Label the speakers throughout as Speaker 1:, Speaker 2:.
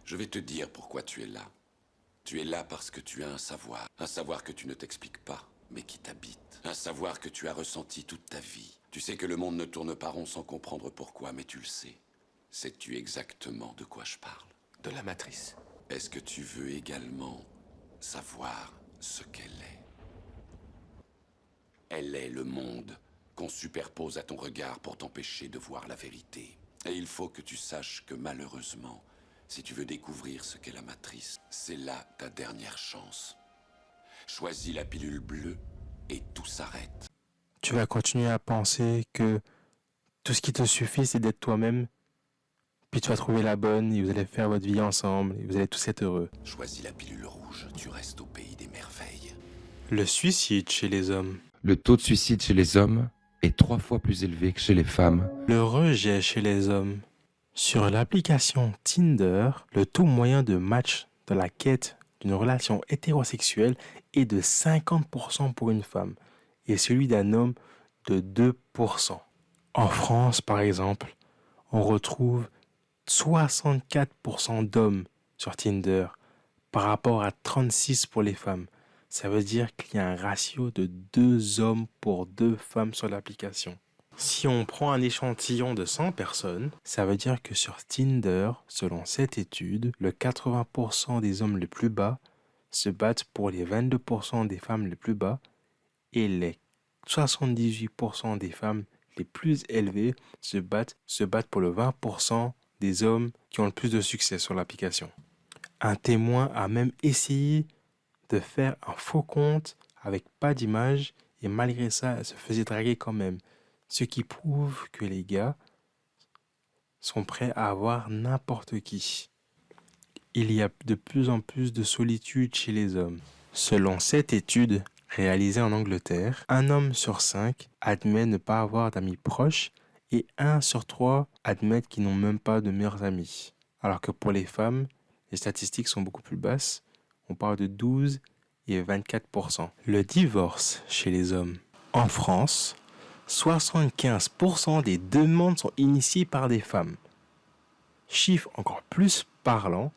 Speaker 1: Je vais te dire pourquoi tu es là. Tu es là parce que tu as un savoir que tu ne t'expliques pas, mais qui t'habite. Un savoir que tu as ressenti toute ta vie. Tu sais que le monde ne tourne pas rond sans comprendre pourquoi, mais tu le sais. Sais-tu exactement de quoi je parle?
Speaker 2: De la matrice.
Speaker 1: Est-ce que tu veux également savoir ce qu'elle est? Elle est le monde qu'on superpose à ton regard pour t'empêcher de voir la vérité. Et il faut que tu saches que malheureusement, si tu veux découvrir ce qu'est la matrice, c'est là ta dernière chance. Choisis la pilule bleue et tout s'arrête.
Speaker 3: Tu vas continuer à penser que tout ce qui te suffit, c'est d'être toi-même. Puis tu vas trouver la bonne et vous allez faire votre vie ensemble et vous allez tous être heureux.
Speaker 1: Choisis la pilule rouge, tu restes au pays des merveilles.
Speaker 3: Le suicide chez les hommes.
Speaker 4: Le taux de suicide chez les hommes est 3 fois plus élevé que chez les femmes.
Speaker 3: Le rejet chez les hommes. Sur l'application Tinder, le taux moyen de match dans la quête d'une relation hétérosexuelle est de 50% pour une femme et celui d'un homme de 2%. En France, par exemple, on retrouve 64% d'hommes sur Tinder par rapport à 36% pour les femmes. Ça veut dire qu'il y a un ratio de 2 hommes pour 2 femmes sur l'application. Si on prend un échantillon de 100 personnes, ça veut dire que sur Tinder, selon cette étude, le 80% des hommes les plus bas se battent pour les 22% des femmes les plus bas et les 78% des femmes les plus élevées se battent pour le 20% des hommes qui ont le plus de succès sur l'application. Un témoin a même essayé de faire un faux compte avec pas d'image et malgré ça, elle se faisait draguer quand même. Ce qui prouve que les gars sont prêts à avoir n'importe qui. Il y a de plus en plus de solitude chez les hommes. Selon cette étude réalisée en Angleterre, 1 homme sur 5 admet ne pas avoir d'amis proches et 1 sur 3 admettent qu'ils n'ont même pas de meilleurs amis. Alors que pour les femmes, les statistiques sont beaucoup plus basses. On parle de 12 et 24%. Le divorce chez les hommes. En France, 75% des demandes sont initiées par des femmes. Chiffre encore plus parlant,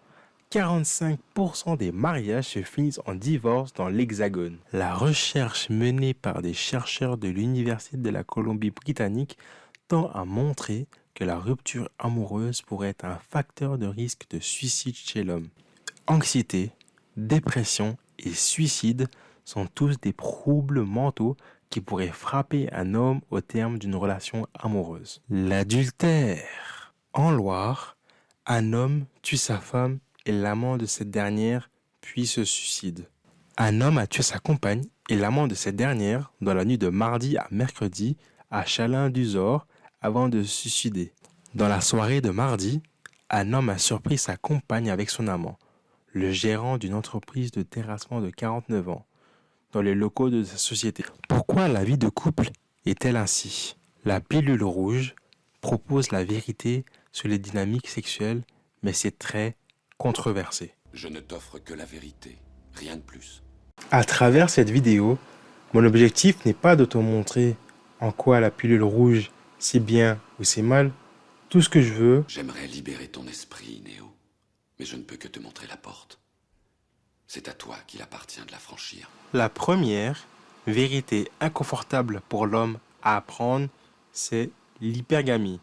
Speaker 3: 45% des mariages se finissent en divorce dans l'Hexagone. La recherche menée par des chercheurs de l'Université de la Colombie-Britannique tend à montrer que la rupture amoureuse pourrait être un facteur de risque de suicide chez l'homme. Anxiété, dépression et suicide sont tous des troubles mentaux qui pourraient frapper un homme au terme d'une relation amoureuse. L'adultère. En Loire, un homme tue sa femme et l'amant de cette dernière, puis se suicide. Un homme a tué sa compagne et l'amant de cette dernière dans la nuit de mardi à mercredi à Chalin-du-Zor avant de se suicider. Dans la soirée de mardi, un homme a surpris sa compagne avec son amant, le gérant d'une entreprise de terrassement de 49 ans, dans les locaux de sa société. Pourquoi la vie de couple est-elle ainsi? La pilule rouge propose la vérité sur les dynamiques sexuelles, mais c'est très controversé.
Speaker 1: Je ne t'offre que la vérité, rien de plus.
Speaker 3: À travers cette vidéo, mon objectif n'est pas de te montrer en quoi la pilule rouge c'est bien ou c'est mal. Tout ce que je veux,
Speaker 1: J'aimerais libérer ton esprit, Néo, mais je ne peux que te montrer la porte. C'est à toi qu'il appartient de la franchir.
Speaker 3: la première vérité inconfortable pour l'homme à apprendre, c'est l'hypergamie.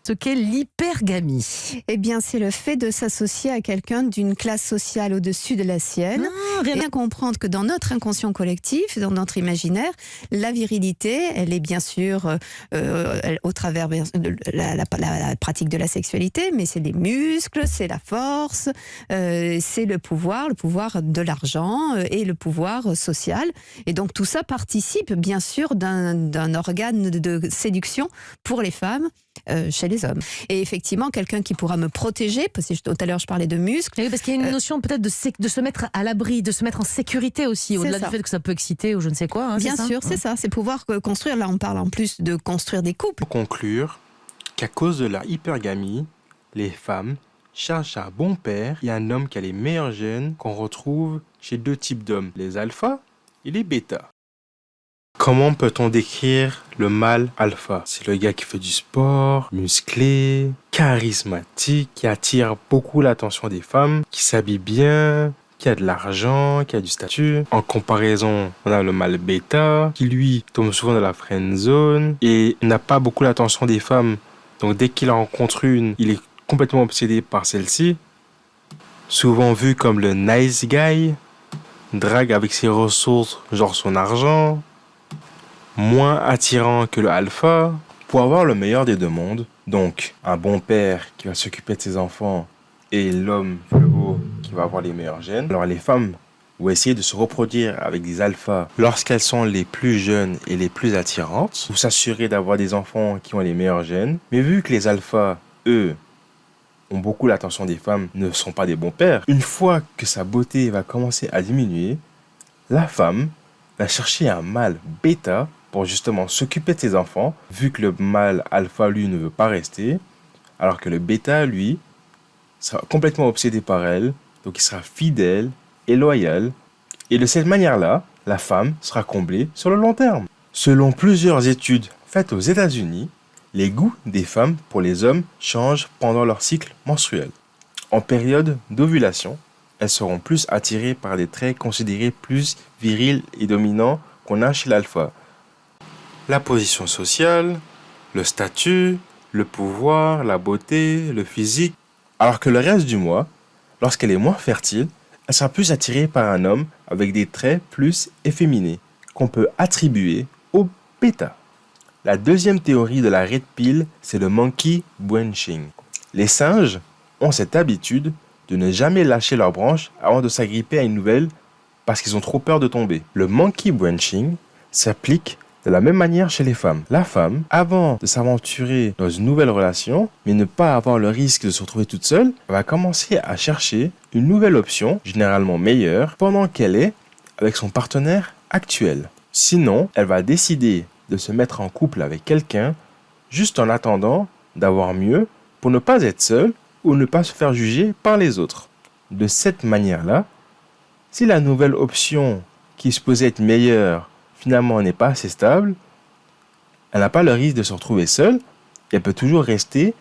Speaker 5: Ce qu'est l'hypergamie.
Speaker 6: Eh bien, c'est le fait de s'associer à quelqu'un d'une classe sociale au-dessus de la sienne. Et bien comprendre que dans notre inconscient collectif, dans notre imaginaire, la virilité, elle est bien sûr au travers de la pratique de la sexualité, mais c'est les muscles, c'est la force, c'est le pouvoir de l'argent et le pouvoir social. Et donc tout ça participe bien sûr d'un organe de séduction pour les femmes. Chez les hommes. Et effectivement, quelqu'un qui pourra me protéger, parce que tout à l'heure je parlais de muscles.
Speaker 5: Oui, parce qu'il y a une notion peut-être de se mettre à l'abri, de se mettre en sécurité aussi, au-delà du fait que ça peut exciter ou je ne sais quoi.
Speaker 6: Bien sûr, c'est ça, c'est pouvoir construire. Là, on parle en plus de construire des couples.
Speaker 3: Pour conclure, qu'à cause de la hypergamie, les femmes cherchent un bon père et un homme qui a les meilleurs gènes qu'on retrouve chez 2 types d'hommes, les alphas et les bêtas. Comment peut-on décrire le mâle alpha? C'est le gars qui fait du sport, musclé, charismatique, qui attire beaucoup l'attention des femmes, qui s'habille bien, qui a de l'argent, qui a du statut. En comparaison, on a le mâle bêta, qui lui tombe souvent dans la friend zone et n'a pas beaucoup l'attention des femmes. Donc dès qu'il en rencontre une, il est complètement obsédé par celle-ci. Souvent vu comme le nice guy, drague avec ses ressources, genre son argent. Moins attirant que le alpha. Pour avoir le meilleur des deux mondes, donc un bon père qui va s'occuper de ses enfants et l'homme beau qui va avoir les meilleurs gènes. Alors les femmes vont essayer de se reproduire avec des alphas lorsqu'elles sont les plus jeunes et les plus attirantes, pour s'assurer d'avoir des enfants qui ont les meilleurs gènes. Mais vu que les alphas, eux, ont beaucoup l'attention des femmes, ne sont pas des bons pères, une fois que sa beauté va commencer à diminuer, la femme va chercher un mâle bêta pour justement s'occuper de ses enfants, vu que le mâle alpha, lui, ne veut pas rester, alors que le bêta, lui, sera complètement obsédé par elle, donc il sera fidèle et loyal, et de cette manière-là, la femme sera comblée sur le long terme. Selon plusieurs études faites aux États-Unis, les goûts des femmes pour les hommes changent pendant leur cycle menstruel. En période d'ovulation, elles seront plus attirées par des traits considérés plus virils et dominants qu'on a chez l'alpha. La position sociale, le statut, le pouvoir, la beauté, le physique. Alors que le reste du mois, lorsqu'elle est moins fertile, elle sera plus attirée par un homme avec des traits plus efféminés, qu'on peut attribuer au bêta. La deuxième théorie de la red pill, c'est le monkey branching. Les singes ont cette habitude de ne jamais lâcher leurs branches avant de s'agripper à une nouvelle parce qu'ils ont trop peur de tomber. Le monkey branching s'applique de la même manière chez les femmes. La femme, avant de s'aventurer dans une nouvelle relation, mais ne pas avoir le risque de se retrouver toute seule, va commencer à chercher une nouvelle option, généralement meilleure, pendant qu'elle est avec son partenaire actuel. Sinon, elle va décider de se mettre en couple avec quelqu'un juste en attendant d'avoir mieux pour ne pas être seule ou ne pas se faire juger par les autres. De cette manière-là, si la nouvelle option qui se posait être meilleure finalement n'est pas assez stable, elle n'a pas le risque de se retrouver seule et elle peut toujours rester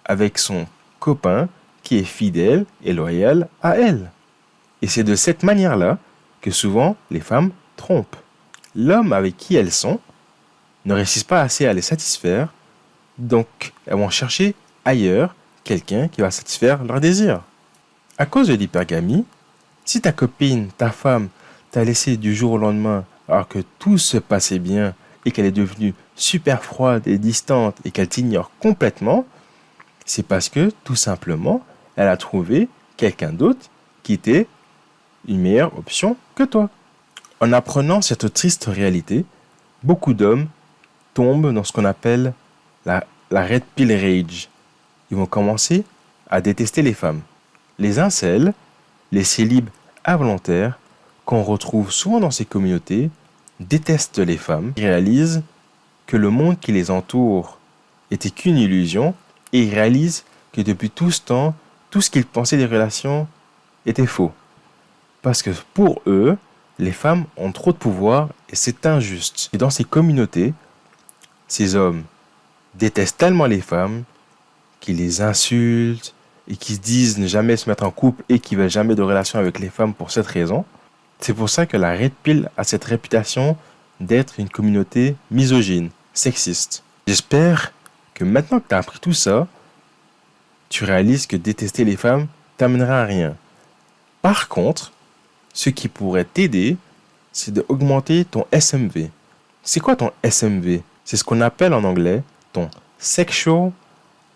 Speaker 3: avec son copain qui est fidèle et loyal à elle. Et c'est de cette manière-là que souvent les femmes trompent. L'homme avec qui elles sont ne réussissent pas assez à les satisfaire, donc elles vont chercher ailleurs quelqu'un qui va satisfaire leurs désirs. À cause de l'hypergamie, si ta copine, ta femme, t'a laissé du jour au lendemain alors que tout se passait bien et qu'elle est devenue super froide et distante et qu'elle t'ignore complètement, c'est parce que, tout simplement, elle a trouvé quelqu'un d'autre qui était une meilleure option que toi. En apprenant cette triste réalité, beaucoup d'hommes tombent dans ce qu'on appelle la red pill rage. Ils vont commencer à détester les femmes. Les incels, les célibes involontaires, qu'on retrouve souvent dans ces communautés, détestent les femmes, ils réalisent que le monde qui les entoure était qu'une illusion et ils réalisent que depuis tout ce temps, tout ce qu'ils pensaient des relations était faux. Parce que pour eux, les femmes ont trop de pouvoir et c'est injuste. Et dans ces communautés, ces hommes détestent tellement les femmes qu'ils les insultent et qu'ils se disent ne jamais se mettre en couple et qu'ils ne veulent jamais de relation avec les femmes pour cette raison. C'est pour ça que la red pill a cette réputation d'être une communauté misogyne, sexiste. J'espère que maintenant que tu as appris tout ça, tu réalises que détester les femmes t'amènera à rien. Par contre, ce qui pourrait t'aider, c'est d'augmenter ton SMV. C'est quoi ton SMV? C'est ce qu'on appelle en anglais ton Sexual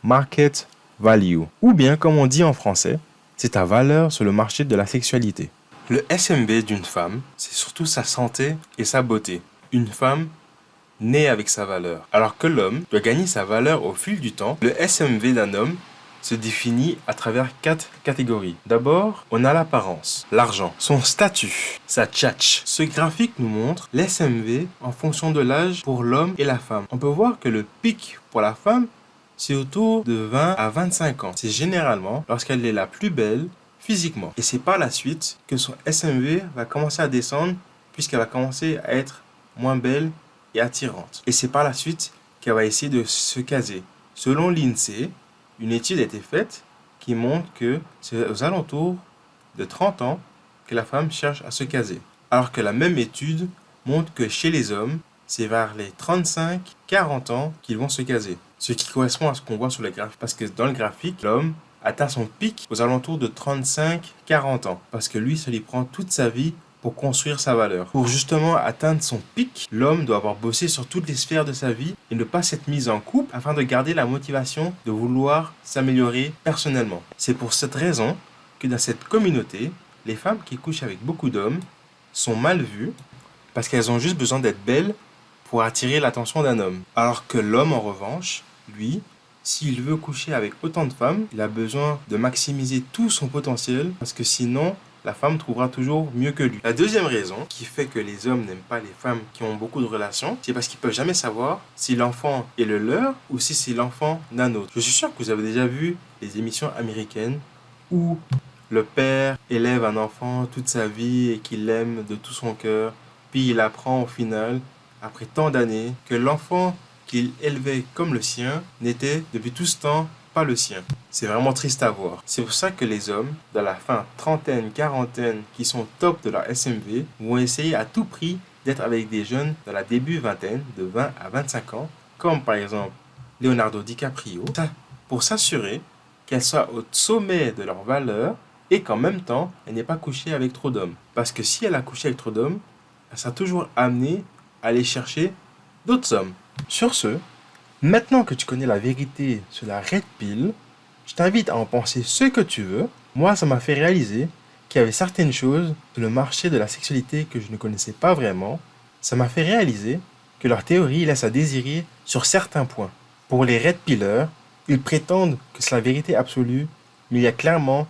Speaker 3: Market Value. Ou bien, comme on dit en français, c'est ta valeur sur le marché de la sexualité. Le SMV d'une femme, c'est surtout sa santé et sa beauté. Une femme naît avec sa valeur, alors que l'homme doit gagner sa valeur au fil du temps. Le SMV d'un homme se définit à travers 4 catégories. D'abord, on a l'apparence, l'argent, son statut, sa tchatch. Ce graphique nous montre l'SMV en fonction de l'âge pour l'homme et la femme. On peut voir que le pic pour la femme, c'est autour de 20 à 25 ans. C'est généralement lorsqu'elle est la plus belle physiquement. Et c'est par la suite que son SMV va commencer à descendre puisqu'elle va commencer à être moins belle et attirante. Et c'est par la suite qu'elle va essayer de se caser. Selon l'INSEE, une étude a été faite qui montre que c'est aux alentours de 30 ans que la femme cherche à se caser. Alors que la même étude montre que chez les hommes, c'est vers les 35-40 ans qu'ils vont se caser. Ce qui correspond à ce qu'on voit sur le graphique. Parce que dans le graphique, l'homme atteint son pic aux alentours de 35-40 ans. Parce que lui, ça lui prend toute sa vie pour construire sa valeur. Pour justement atteindre son pic, l'homme doit avoir bossé sur toutes les sphères de sa vie et ne pas s'être mis en couple afin de garder la motivation de vouloir s'améliorer personnellement. C'est pour cette raison que dans cette communauté, les femmes qui couchent avec beaucoup d'hommes sont mal vues parce qu'elles ont juste besoin d'être belles pour attirer l'attention d'un homme. Alors que l'homme, en revanche, lui, s'il veut coucher avec autant de femmes, il a besoin de maximiser tout son potentiel parce que sinon, la femme trouvera toujours mieux que lui. La deuxième raison qui fait que les hommes n'aiment pas les femmes qui ont beaucoup de relations, c'est parce qu'ils peuvent jamais savoir si l'enfant est le leur ou si c'est l'enfant d'un autre. Je suis sûr que vous avez déjà vu les émissions américaines où le père élève un enfant toute sa vie et qu'il l'aime de tout son cœur, puis il apprend au final, après tant d'années, que l'enfant qu'il élevait comme le sien n'était depuis tout ce temps pas le sien. C'est vraiment triste à voir. C'est pour ça que les hommes, dans la fin trentaine, quarantaine, qui sont top de leur SMV, vont essayer à tout prix d'être avec des jeunes dans la début vingtaine, de 20 à 25 ans, comme par exemple Leonardo DiCaprio, pour s'assurer qu'elles soient au sommet de leur valeur et qu'en même temps, elle n'ait pas couché avec trop d'hommes. Parce que si elle a couché avec trop d'hommes, elle sera toujours amenée à aller chercher d'autres hommes. Sur ce, maintenant que tu connais la vérité sur la Red Pill, je t'invite à en penser ce que tu veux. Moi, ça m'a fait réaliser qu'il y avait certaines choses sur le marché de la sexualité que je ne connaissais pas vraiment. Ça m'a fait réaliser que leur théorie laisse à désirer sur certains points. Pour les Red Pillers, ils prétendent que c'est la vérité absolue, mais il y a clairement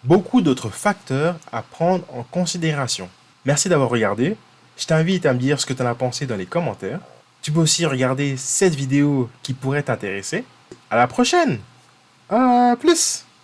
Speaker 3: beaucoup d'autres facteurs à prendre en considération. Merci d'avoir regardé. Je t'invite à me dire ce que tu en as pensé dans les commentaires. Tu peux aussi regarder cette vidéo qui pourrait t'intéresser. À la prochaine. À plus.